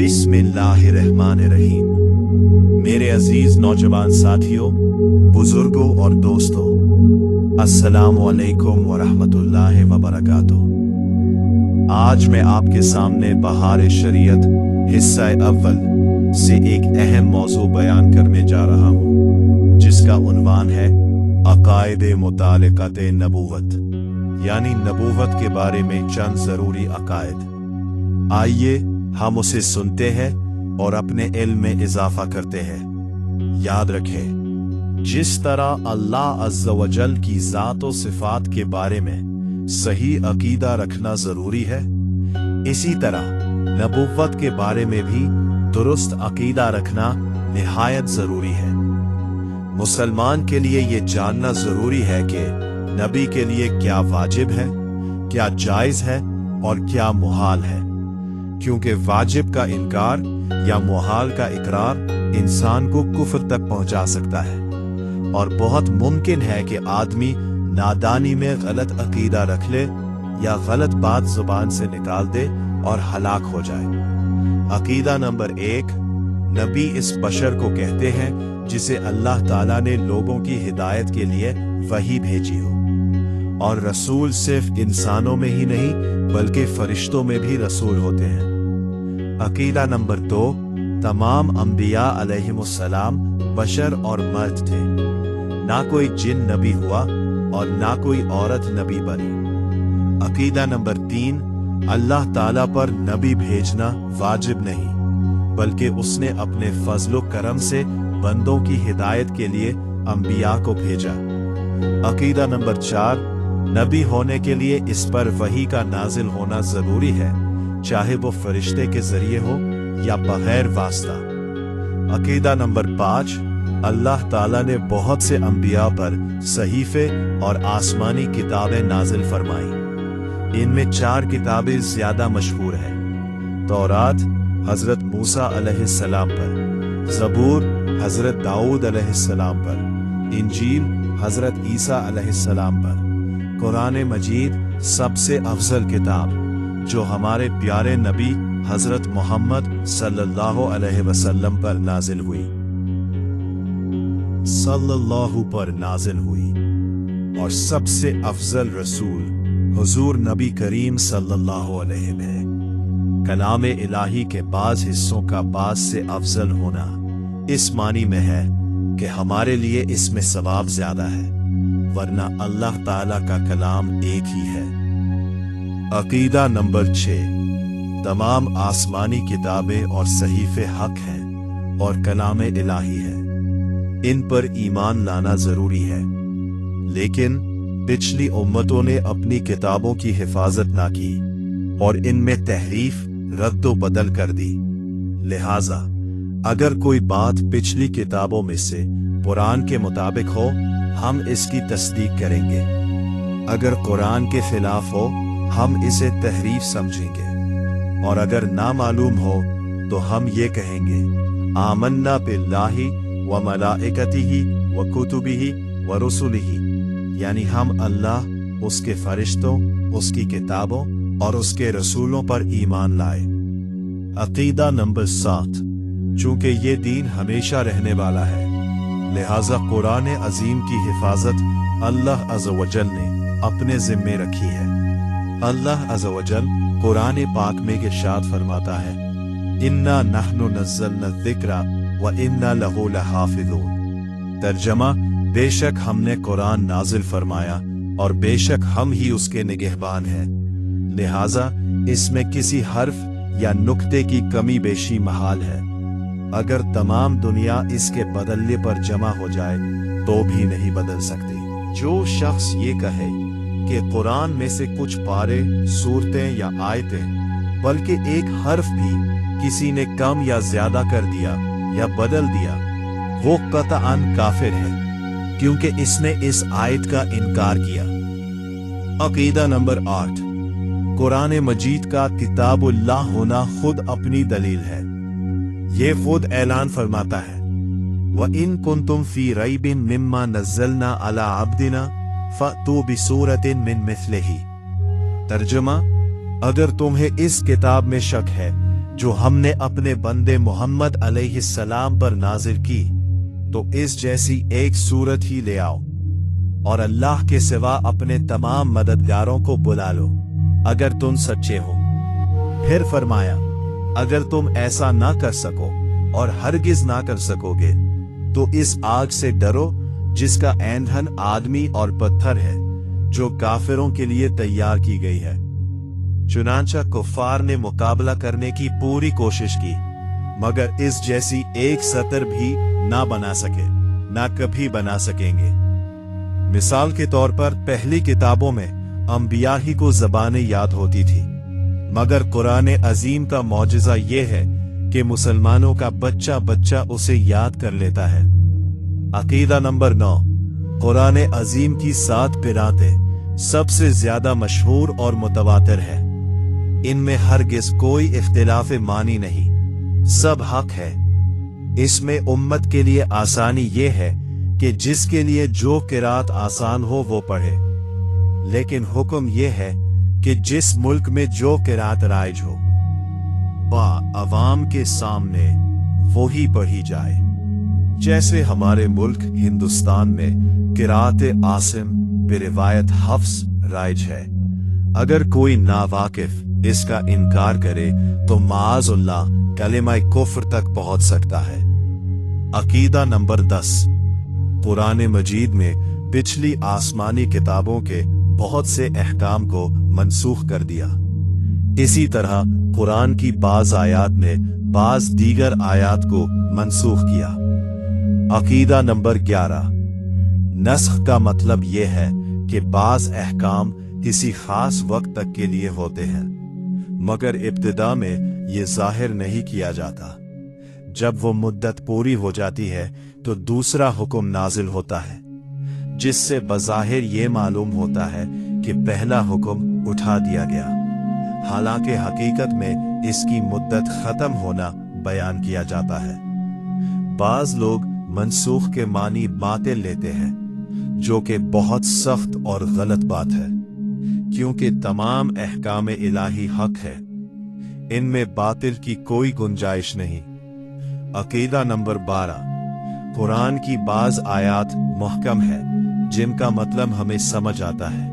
बिस्मिल्लाहिर्रहमानिर्रहीम। मेरे अजीज नौजवान साथियों, बुजुर्गों और दोस्तों, अस्सलामु अलैकुम वरहमतुल्लाहि वबरकातुह। आज मैं आपके सामने बहार शरीयत हिस्सा अव्वल से एक अहम मौजू बयान करने जा रहा हूँ, जिसका उन्वान है अकायदे मुतालिकत नबूवत, यानी नबूवत के बारे में चंद जरूरी अकायद। आइए हम उसे सुनते हैं और अपने इल्म में इजाफा करते हैं। याद रखें, जिस तरह अल्लाह अज़्ज़ा व जल की ज़ात और सिफ़ात के बारे में सही अकीदा रखना ज़रूरी है, इसी तरह नबूवत के बारे में भी दुरुस्त अकीदा रखना निहायत ज़रूरी है। मुसलमान के लिए ये जानना ज़रूरी है कि नबी के लिए क्या वाजिब है, क्या जायज़ है और क्या मुहाल है, क्योंकि वाजिब का इनकार या मुहाल का इकरार इंसान को कुफ्र तक पहुंचा सकता है, और बहुत मुमकिन है कि आदमी नादानी में गलत अकीदा रख ले या गलत बात जुबान से निकाल दे और हलाक हो जाए। अकीदा नंबर 1, नबी इस बशर को कहते हैं जिसे अल्लाह ताला ने लोगों की हिदायत के लिए वही भेजी हो, और रसूल सिर्फ इंसानों में ही नहीं बल्कि फरिश्तों में भी रसूल होते हैं। अकीदा नंबर 2, तमाम अंबिया अलैहिमुस्सलाम बशर और मर्द थे, ना कोई जिन नबी हुआ और ना कोई औरत नबी बनी। अकीदा नंबर 3, अल्लाह ताला पर नबी भेजना वाजिब नहीं, बल्कि उसने अपने फजलो करम से बंदों की हिदायत के लिए अंबिया को भेजा। अकीदा नंबर 4, नबी होने के लिए इस पर वही का नाजिल होना जरूरी है, चाहे वो फरिश्ते के जरिए हो या बगैर वास्ता। अकीदा नंबर 5, अल्लाह ताला ने बहुत से अंबिया पर सहीफे और आसमानी किताबें नाजिल फरमाई। इनमें 4 किताबें ज्यादा मशहूर हैं। तौरात हजरत मूसा अलैहिस्सलाम पर, ज़बूर हजरत दाऊद अलैहिस्सलाम पर, इंजील हजरत ईसा अलैहिस्सलाम पर, कुरान मजीद सबसे अफजल किताब जो हमारे प्यारे नबी हजरत मोहम्मद सल्लल्लाहु अलैहि वसल्लम पर नाजिल हुई, और सबसे अफजल रसूल हुजूर नबी करीम सल्लल्लाहु अलैहि में। कलाम इलाही के बाज हिस्सों का बाज से अफजल होना इस मानी में है कि हमारे लिए इसमें सवाब ज्यादा है, वरना अल्लाह ताला का कलाम एक ही है। अकीदा नंबर 6, तमाम आसमानी किताबें और सहीफे हक हैं और कलाम इलाही है, इन पर ईमान लाना जरूरी है। लेकिन पिछली उम्मतों ने अपनी किताबों की हिफाजत ना की और इनमें तहरीफ रद्दो बदल कर दी। लिहाजा अगर कोई बात पिछली किताबों में से कुरान के मुताबिक हो, हम इसकी तस्दीक करेंगे। अगर कुरान के खिलाफ हो, हम इसे तहरीफ समझेंगे, और अगर ना मालूम हो तो हम ये कहेंगे आमन्ना बिल्लाहि व मलाइकतिही व कुतुबिही व रुसुलिही, यानी हम अल्लाह, उसके फरिश्तों, उसकी किताबों और उसके रसूलों पर ईमान लाए। अकीदा नंबर 7, चूंकि ये दीन हमेशा रहने वाला है, लिहाजा कुरान अजीम की हिफाजत अल्लाह अज़्ज़ा व जल ने अपने जिम्मे रखी है। अल्लाह अज़्ज़ा व जल कुरान पाक में इरशाद फरमाता है, इन्ना नहनु नज़्ज़लना ज़िक्रा व इन्ना लहू लहाफ़िज़ून। तर्जमा, बेशक हमने कुरान नाजिल फरमाया और बेशक हम ही उसके निगहबान हैं। लिहाजा इसमें किसी हर्फ या नुक्ते की कमी बेशी महाल है। अगर तमाम दुनिया इसके बदलने पर जमा हो जाए तो भी नहीं बदल सकती। जो शख्स ये कहे कि कुरान में से कुछ पारे, सूरतें या आयतें, बल्कि एक हर्फ भी किसी ने कम या ज्यादा कर दिया या बदल दिया, वो कतअन काफिर है, क्योंकि इसने इस आयत का इनकार किया। अकीदा नंबर 8, कुरान मजीद का किताबुल्लाह होना खुद अपनी दलील है। ये खुद ऐलान फरमाता है, व इन कुंतुम फी रैबिन मिम्मा नज़्ज़लना अला अब्दिना फ़अतू बिसूरतिन मिन मिस्लिही। तर्जुमा, अगर तुम्हें इस किताब में शक है जो हमने अपने बंदे मोहम्मद अलैहिस्सलाम पर नाजिल की, तो इस जैसी एक सूरत ही ले आओ और अल्लाह के सिवा अपने तमाम मददगारों को बुला लो अगर तुम सच्चे हो। फिर फरमाया, अगर तुम ऐसा ना कर सको और हरगिज ना कर सकोगे तो इस आग से डरो जिसका ईंधन आदमी और पत्थर है, जो काफिरों के लिए तैयार की गई है। चुनांचा कुफार ने मुकाबला करने की पूरी कोशिश की, मगर इस जैसी एक सतर भी ना बना सके, ना कभी बना सकेंगे। मिसाल के तौर पर पहली किताबों में अंबिया ही को ज़बानें याद होती थी, मगर कुरान अजीम का मौजिज़ा ये है कि मुसलमानों का बच्चा बच्चा उसे याद कर लेता है। अकीदा नंबर 9, कुरान अजीम की 7 किरातें सबसे ज्यादा मशहूर और मुतवातिर है। इनमें हरगिज कोई इख्तिलाफ मानी नहीं, सब हक है। इसमें उम्मत के लिए आसानी ये है कि जिसके लिए जो किरात आसान हो वो पढ़े, लेकिन हुक्म ये है कि जिस मुल्क में जो किरात राइज हो अवाम के सामने वो ही पढ़ी जाए। जैसे हमारे मुल्क हिंदुस्तान में किरात आसिम बिरिवायत हफ्स राइज है। अगर कोई नावाकिफ इसका इनकार करे तो माअज़ुल्लाह कलिमा कुफ्र तक पहुंच सकता है। अकीदा नंबर 10, कुरान मजीद में पिछली आसमानी किताबों के बहुत से अहकाम को मनसूख कर दिया। इसी तरह कुरान की बाज आयात ने बाज दीगर आयात को मनसूख किया। अकीदा नंबर 11, नस्ख का मतलब यह है कि बाज अहकाम किसी खास वक्त तक के लिए होते हैं, मगर इब्तिदा में ये जाहिर नहीं किया जाता। जब वो मुद्दत पूरी हो जाती है तो दूसरा हुक्म नाजिल होता है, जिससे बज़ाहिर ये मालूम होता है कि पहला हुक्म उठा दिया गया, हालांकि हकीकत में इसकी मुद्दत खत्म होना बयान किया जाता है। बाज लोग मनसूख के मानी बातिल लेते हैं, जो कि बहुत सख्त और गलत बात है, क्योंकि तमाम अहकाम इलाही हक है, इनमें बातिल की कोई गुंजाइश नहीं। अकीदा नंबर 12, कुरान की बाज आयात मुहकम है जिनका मतलब हमें समझ आता है,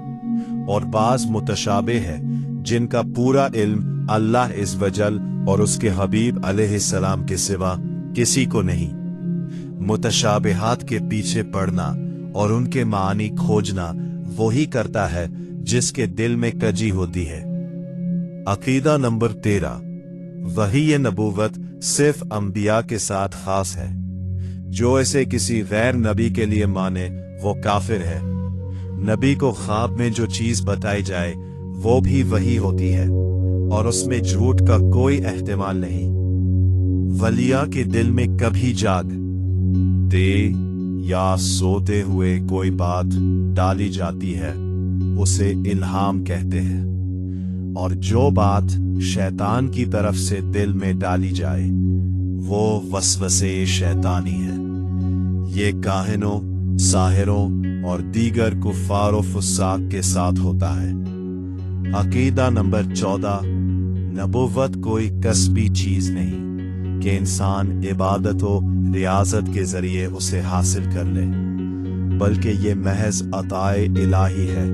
और बाज मुतशाबे है जिनका पूरा इल्म अल्लाह इज़्ज़ वजल और उसके हबीब अलैहिस्सलाम के सिवा किसी को नहीं। मुतशाबिहात के पीछे पड़ना और उनके मानी खोजना वही करता है जिसके दिल में कजी होती है। अकीदा नंबर 13, वही नबूवत सिर्फ अंबिया के साथ खास है। जो इसे किसी गैर नबी के लिए माने वो काफिर है। नबी को ख्वाब में जो चीज बताई जाए वो भी वही होती है और उसमें झूठ का कोई एहतिमाल नहीं। वलिया के दिल में कभी जागते या सोते हुए कोई बात डाली जाती है उसे इल्हाम कहते हैं, और जो बात शैतान की तरफ से दिल में डाली जाए वो वसवसे शैतानी है। ये काहिनों, साहिरों और दीगर कुफ्फार व फुस्साक के साथ होता है। अकीदा नंबर 14, नबुव्वत कोई कसबी चीज नहीं कि इंसान इबादत व रियाजत के जरिए उसे हासिल कर ले, बल्कि ये महज अताए इलाही है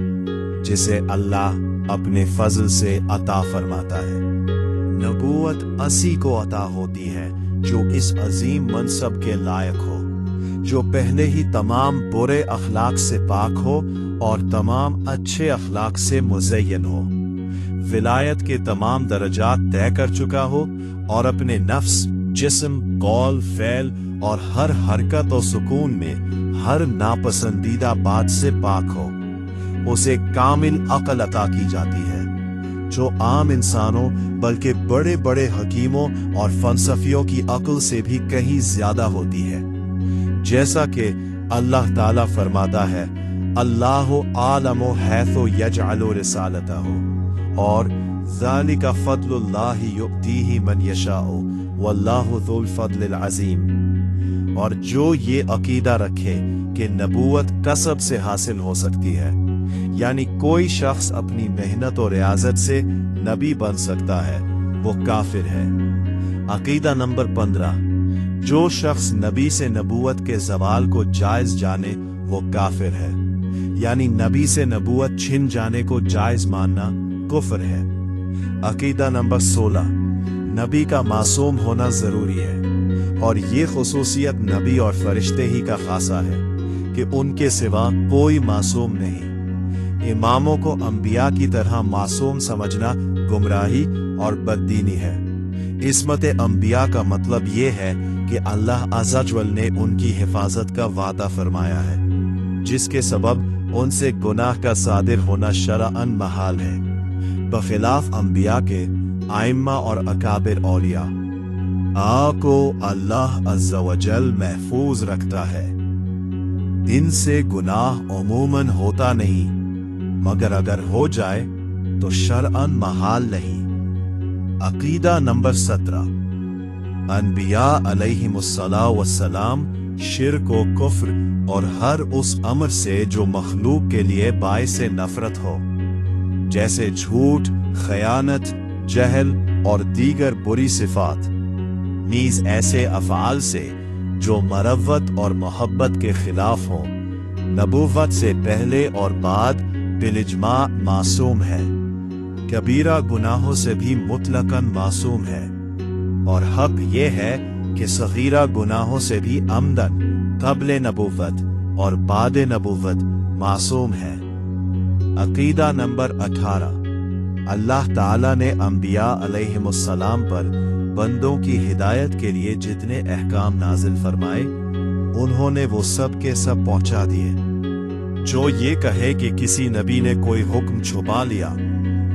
जिसे अल्लाह अपने फजल से अता फरमाता है। नबूवत असी को अता होती है जो इस अजीम मनसब के लायक हो, जो पहले ही तमाम बुरे अखलाक से पाक हो और तमाम अच्छे अखलाक से मुज़य्यन हो, विलायत के तमाम दर्जात तय कर चुका हो और अपने नफ्स, जिस्म, कौल, फ़ैल और हर हरकत और सुकून में हर नापसंदीदा बात से पाक हो। उसे कामिल अक्ल अता की जाती है जो आम इंसानों बल्कि बड़े बड़े हकीमों और फलसफियों की अक्ल से भी कहीं ज्यादा होती है। जैसा कि अल्लाह ताला फरमाता है, अल्लाहु आलमु हैथु यजअलु रिसालतहु, और ज़ालिका फ़द्लुल्लाहि युअतीहि मन यशाउ वल्लाहु ज़ुल फ़द्लिल अज़ीम। और जो ये अकीदा रखे कि नबूवत कसब से हासिल हो सकती है, यानी कोई शख्स अपनी मेहनत और रियाजत से नबी बन सकता है, वो काफिर है। अकीदा नंबर 15, जो शख्स नबी से नबूवत के जवाल को जायज जाने वो काफिर है, यानी नबी से नबूवत छिन जाने को जायज मानना कुफ्र है। अकीदा नंबर 16, नबी का मासूम होना जरूरी है और ये खुसूसियत नबी और फरिश्ते ही का खासा है कि उनके सिवा कोई मासूम नहीं। इमामों को अंबिया की तरह मासूम समझना गुमराही और बददीनी है। इस्मत अंबिया का मतलब ये है कि अल्लाह अज़्ज़ा वजल ने उनकी हिफाजत का वादा फरमाया है, जिसके सबब उनसे गुनाह का सादिर होना शरअन महाल है, बखिलाफ अंबिया के आइम्मा और अकाबिर औलिया। को अल्लाह अज़्ज़ा वजल महफूज रखता है, इनसे गुनाह उमूमन होता नहीं, मगर अगर हो जाए तो शरअन महाल नहीं। अकीदा नंबर 17, अनबिया अलैहिमुस्सलाम वस्सलाम शिर्क व कुफ्र और हर उस अमर से जो मखलूक के लिए बाइसे नफरत हो, जैसे झूठ, खयानत, जहल और दीगर बुरी सिफात, नीज ऐसे अफ़आल से जो मरव्वत और मोहब्बत के खिलाफ हों, नबूवत से पहले और बाद बिलिज्मा मासूम है, कबीरा गुनाहों से भी मुतलकन मासूम है, और हक ये है कि सगीरा गुनाहों से भी अमदन क़ब्ल नबूवत और बाद नबूवत मासूम है। अकीदा नंबर 18, अल्लाह ताला ने अंबिया अलैहिमुस्सलाम पर बंदों की हिदायत के लिए जितने अहकाम नाजिल फरमाए, उन्होंने वो सब के सब पहुंचा दिए। जो ये कहे कि किसी नबी ने कोई हुक्म छुपा लिया,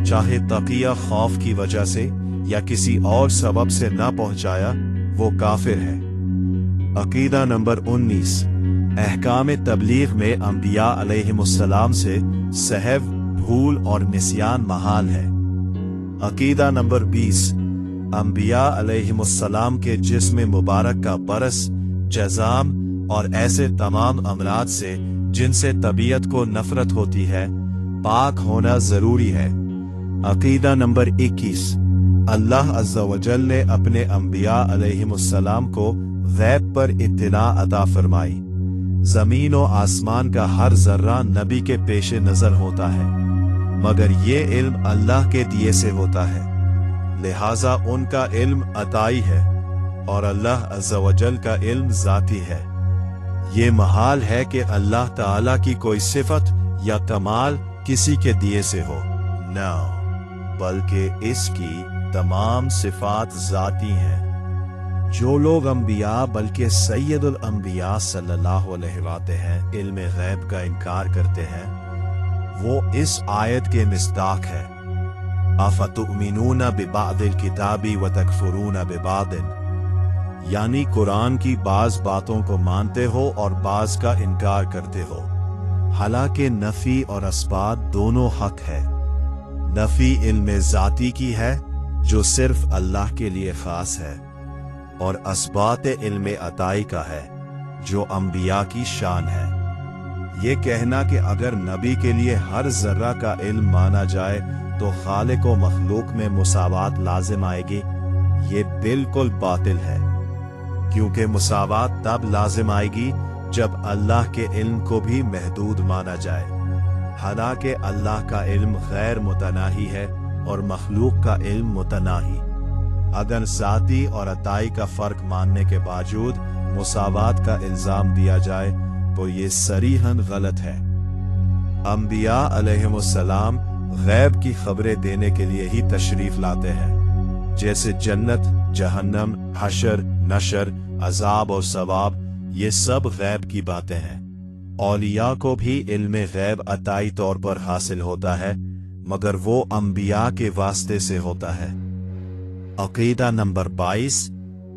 चाहे तकिया खौफ की वजह से या किसी और सबब से ना पहुंचाया, वो काफिर है। अकीदा नंबर 19, अहकाम तबलीग में अंबिया अलैहिमुस्सलाम से सहव, भूल और निस्यान महाल है। अकीदा नंबर 20, अंबिया अलैहिमुस्सलाम के जिस्म मुबारक का बरस, जज़ाम और ऐसे तमाम अमराज से जिनसे तबीयत को नफरत होती है, पाक होना जरूरी है। अकीदा नंबर 21, अल्लाह अज़्ज़ा वजल ने अपने अंबिया अलैहिमुस्सलाम को गैब पर इत्तिला अता फरमाई। जमीन और आसमान का हर जर्रा नबी के पेशे नजर होता है, मगर ये इल्म अल्लाह के दिए से होता है, लिहाजा उनका इल्म अताई है और अल्लाह अज़्ज़ा वजल का इल्म ज़ाती है। ये महाल है कि अल्लाह ताला की कोई सिफत या कमाल किसी के दिए से हो, न बल्कि इसकी तमाम सिफात ज़ाती हैं। जो लोग अंबिया बल्कि सैयदुल अंबिया सल्लल्लाहु अलैहि वसल्लम इल्म गैब का इनकार करते हैं, वो इस आयत के मिस्दाक है। अफतुमिनूना बिबादिल किताबी व तकफुरूना बिबादिन, यानी कुरान की बाज बातों को मानते हो और बाज का इनकार करते हो। हालांकि नफी और अस्बात दोनों हक है। नफी इल्म ज़ाती की है जो सिर्फ अल्लाह के लिए खास है, और अस्बात इल्म अताई का है जो अंबिया की शान है। ये कहना कि अगर नबी के लिए हर जर्रा का इल्म माना जाए तो खालिक व मखलूक में मुसावात लाजिम आएगी, ये बिल्कुल बातिल है, क्योंकि मुसावात तब लाजिम आएगी जब अल्लाह के इल्म को भी महदूद माना जाए। हालांकि अल्लाह का इल्म गैर मुतनाही है और मखलूक का इल्म मुतनाही। अगर ज़ाती और अताई का फर्क मानने के बावजूद मुसावात का इल्जाम दिया जाए तो ये सरीहन गलत है। अंबिया अलैहिमुस्सलाम गैब की खबरें देने के लिए ही तशरीफ लाते हैं, जैसे जन्नत, जहन्नम, हशर, नशर, अजाब और सवाब, ये सब गैब की बातें हैं। औलिया को भी इल्म गैब अताई तौर पर हासिल होता है, मगर वो अंबिया के वास्ते से होता है। अकीदा नंबर 22,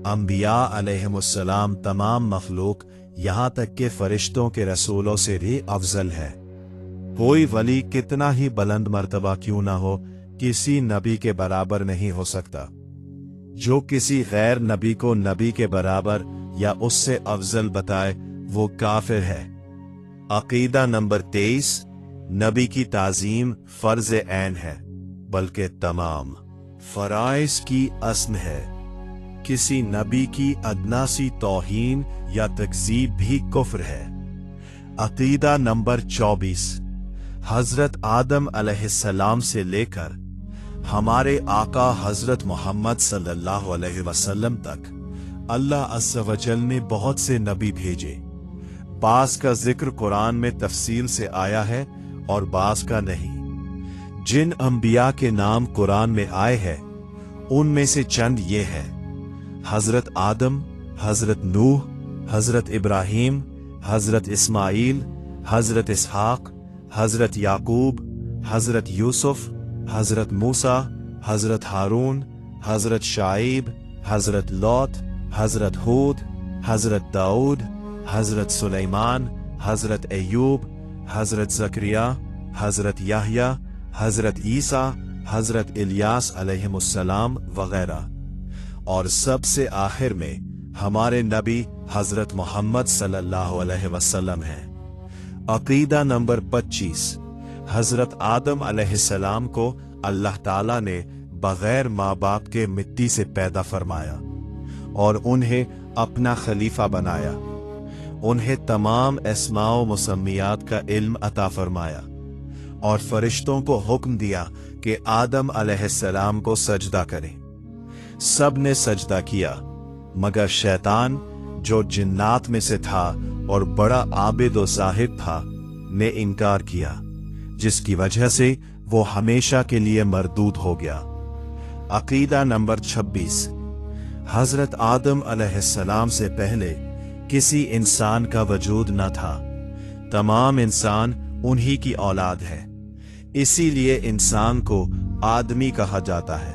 अंबिया अलैहिमुस्सलाम तमाम मखलूक यहाँ तक के फरिश्तों के रसूलों से भी अफजल है। कोई वली कितना ही बुलंद मर्तबा क्यों ना हो, किसी नबी के बराबर नहीं हो सकता। जो किसी गैर नबी को नबी के बराबर या उससे अफजल बताए वो काफिर है। अकीदा नंबर 23, नबी की ताजीम फर्ज ऐन है, बल्कि तमाम फराइज की अस्ल है, किसी नबी की अदना सी तौहीन या तकजीब भी कुफ्र है। अकीदा नंबर 24। हजरत आदम अलैहिस्सलाम से लेकर हमारे आका हजरत मोहम्मद सल्लल्लाहु अलैहि वसल्लम तक अल्लाह अज़्ज़ व जल ने बहुत से नबी भेजे। बास का जिक्र कुरान में तफसील से आया है और बास का नहीं। जिन अंबिया के नाम कुरान में आए हैं उनमें से चंद ये है: हजरत आदम, हजरत नूह, हजरत इब्राहीम, हजरत इस्माइल, हजरत इसहाक, हजरत याकूब, हजरत यूसुफ, हजरत मूसा, हजरत हारून, हजरत शाइब, हजरत लौत, हजरत हूद, हजरत दाऊद, हजरत सुलेमान, हजरत अय्यूब, हजरत जकरिया, हजरत याहया, हजरत ईसा, हजरत इलियास अलैहिमुस्सलाम वगैरह। और सबसे आखिर में हमारे नबी हजरत मोहम्मद सल्लल्लाहु अलैहि वसल्लम हैं। अकीदा नंबर 25। हजरत आदम अलैहिस्सलाम को अल्लाह ताला ने बगैर माँ बाप के मिट्टी से पैदा फरमाया और उन्हें अपना खलीफा बनाया। उन्हें तमाम अस्माओ मुसम्मियात का इल्म अता फरमाया और फरिश्तों को हुक्म दिया कि आदम अलैहिस्सलाम को सजदा करें। सब ने सजदा किया मगर शैतान, जो जिन्नात में से था और बड़ा आबिद व ज़ाहिद था, ने इनकार किया, जिसकी वजह से वो हमेशा के लिए मरदूद हो गया। अकीदा नंबर 26। हजरत आदम अलैहिस्सलाम से पहले किसी इंसान का वजूद न था। तमाम इंसान उन्हीं की औलाद है, इसीलिए इंसान को आदमी कहा जाता है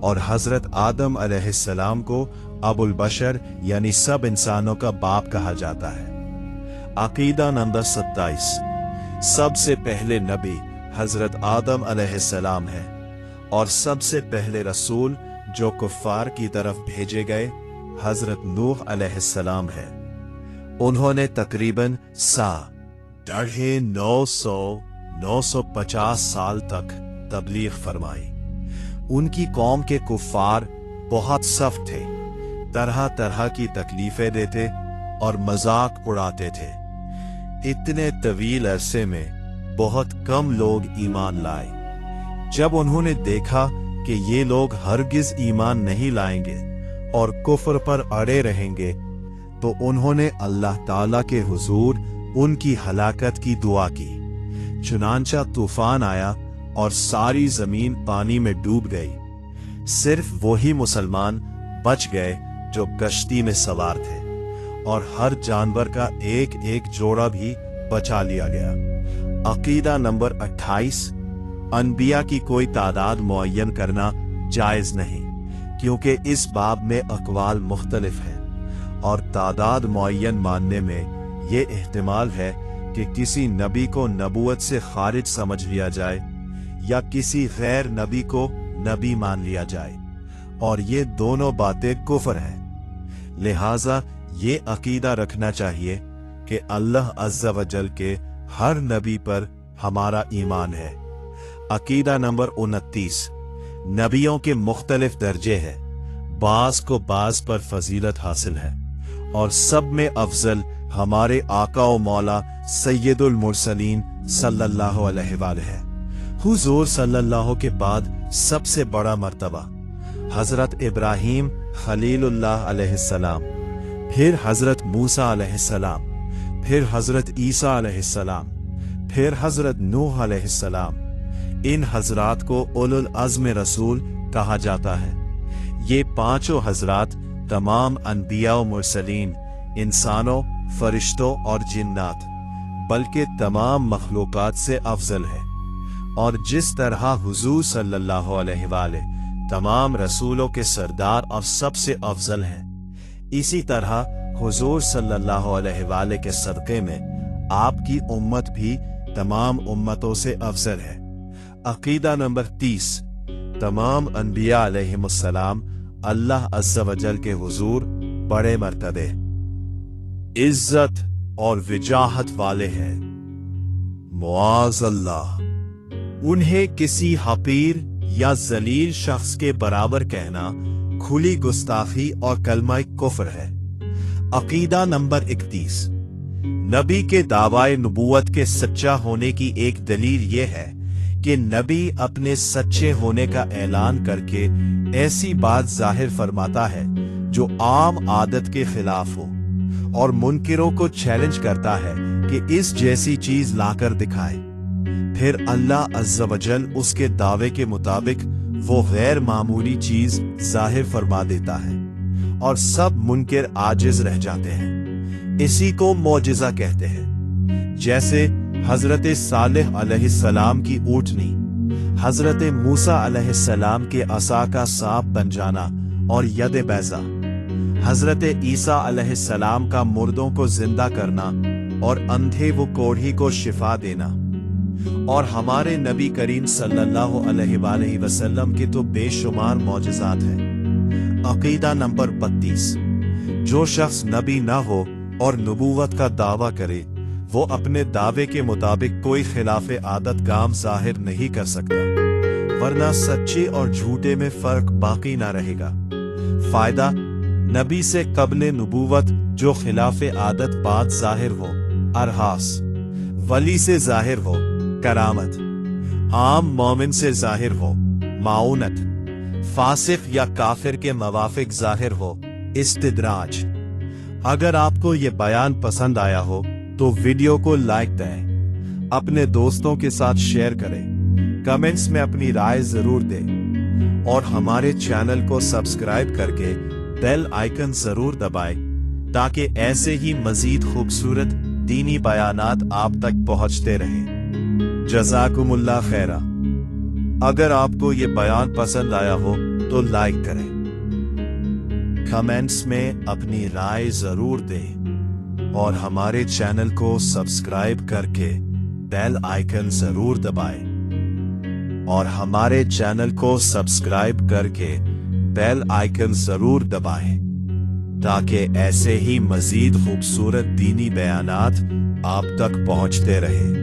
और हजरत आदम अलैहिस्सलाम को अबुल बशर यानी सब इंसानों का बाप कहा जाता है। अकीदा नंबर 27। सबसे पहले नबी हजरत आदम अलैहिस्सलाम है और सबसे पहले रसूल जो कुफ्फार की तरफ भेजे गए हजरत नूह अलैहिस्सलाम है। उन्होंने तकरीबन 950 साल तक तबलीग फरमाई। उनकी कौम के कुफ्फार बहुत सख्त थे, तरह तरह की तकलीफें देते और मजाक उड़ाते थे। इतने तवील अरसे में बहुत कम लोग ईमान लाए। जब उन्होंने देखा कि ये लोग हरगिज ईमान नहीं लाएंगे और कुफ्र पर अड़े रहेंगे, तो उन्होंने अल्लाह ताला के हुजूर उनकी हलाकत की दुआ की। चुनांचा तूफान आया और सारी जमीन पानी में डूब गई। सिर्फ वही मुसलमान बच गए जो कश्ती में सवार थे और हर जानवर का एक एक जोड़ा भी बचा लिया गया। अकीदा नंबर 28। अनबिया की कोई तादाद मुअय्यन करना जायज नहीं, क्योंकि इस बाब में अक़वाल मुख्तलिफ हैं और तादाद मुअय्यन मानने में ये एहतिमाल है कि किसी नबी को नबूवत से खारिज समझ लिया जाए या किसी गैर नबी को नबी मान लिया जाए, और ये दोनों बातें कुफ्र हैं। लिहाजा ये अकीदा रखना चाहिए कि अल्लाह अज़्ज़ व जल के हर नबी पर हमारा ईमान है। अकीदा नंबर 29। नबियों के मुख्तलिफ दर्जे हैं, बास को बास पर फजीलत हासिल है और सब में अफजल हमारे आका व मौला सैयदुल मुरसलीन सल्लल्लाहु अलैहि वसल्लम है। हुजूर सल्लल्लाहु के बाद सबसे बड़ा मर्तबा हजरत इब्राहीम खलीलुल्लाह अलैहिस्सलाम, फिर हजरत मूसा अलैहिस्सलाम, फिर हजरत ईसा अलैहिस्सलाम, फिर हजरत नूह अलैहिस्सलाम। इन हजरात को उलुल अज़्म रसूल कहा जाता है। ये पांचों हजरात तमाम अनबिया व मुरसलीन, इंसानों, फरिश्तों और जिन्नात, बल्कि तमाम मखलूकात से अफजल है। और जिस तरह हुजूर सल्लल्लाहु अलैहि वसल्लम तमाम रसूलों के सरदार और सबसे अफजल हैं, इसी तरह हुजूर सल्लल्लाहु अलैहि वसल्लम के सदक़े में आपकी उम्मत भी तमाम उम्मतों से अफजल है। अकीदा नंबर 30। तमाम अनबिया अलैहिमुस्सलाम अल्लाह अज़्ज़ व जल के हुजूर बड़े मर्तबे, इज्जत और विजाहत वाले हैं। मुआज़ल्लाह, उन्हें किसी हकीर या जलील शख्स के बराबर कहना खुली गुस्ताखी और कलमा कुफ्र है। अकीदा नंबर 31। नबी के दावाए नबूवत के सच्चा होने की एक दलील ये है कि नबी अपने सच्चे होने का ऐलान करके ऐसी बात जाहिर फरमाता है जो आम आदत के खिलाफ हो, और मुनकिरों को चैलेंज करता है कि इस जैसी चीज लाकर दिखाए। फिर अल्लाह अज़्ज़ा वजल उसके दावे के मुताबिक वो गैर मामूली चीज जाहिर फरमा देता है और सब मुनकिर आजिज रह जाते हैं। इसी को मौजिज़ा कहते हैं। जैसे हजरत सालेह अलैहिस्सलाम की ऊँटनी, हजरत मूसा अलैहिस्सलाम के असा का सांप बन जाना और यद बैजा, हजरत ईसा अलैहिस्सलाम का मुर्दों को जिंदा करना और अंधे वो कोढ़ी को शिफा देना, और हमारे नबी करीम सल्लल्लाहु अलैहि वसल्लम के तो बेशुमार मौजिज़ात हैं। अकीदा नंबर 32। जो शख्स नबी ना हो और नबूवत का दावा करे, वो अपने दावे के मुताबिक कोई खिलाफे आदत काम जाहिर नहीं कर सकता, वरना सच्चे और झूठे में फर्क बाकी ना रहेगा। फायदा, नबी से कबले नबूवत जो खिलाफे आदत बात जाहिर हो, अरहास, वली से जाहिर हो करामत, आम मोमिन से जाहिर हो माउनत, फासिक या काफिर के मवाफिक जाहिर हो इस्तिद्राज। अगर आपको ये बयान पसंद आया हो तो वीडियो को लाइक दें, अपने दोस्तों के साथ शेयर करें, कमेंट्स में अपनी राय जरूर दें और हमारे चैनल को सब्सक्राइब करके बेल आइकन जरूर दबाएं ताकि ऐसे ही मजीद खूबसूरत दीनी बयानात आप तक पहुंचते रहें। जज़ाकुमुल्लाह खैरा। अगर आपको ये बयान पसंद आया हो तो लाइक करें, कमेंट्स में अपनी राय जरूर दें और हमारे चैनल को सब्सक्राइब करके बेल आइकन जरूर दबाएं और हमारे चैनल को सब्सक्राइब करके बेल आइकन जरूर दबाएं ताकि ऐसे ही मजीद खूबसूरत दीनी बयानात आप तक पहुंचते रहें।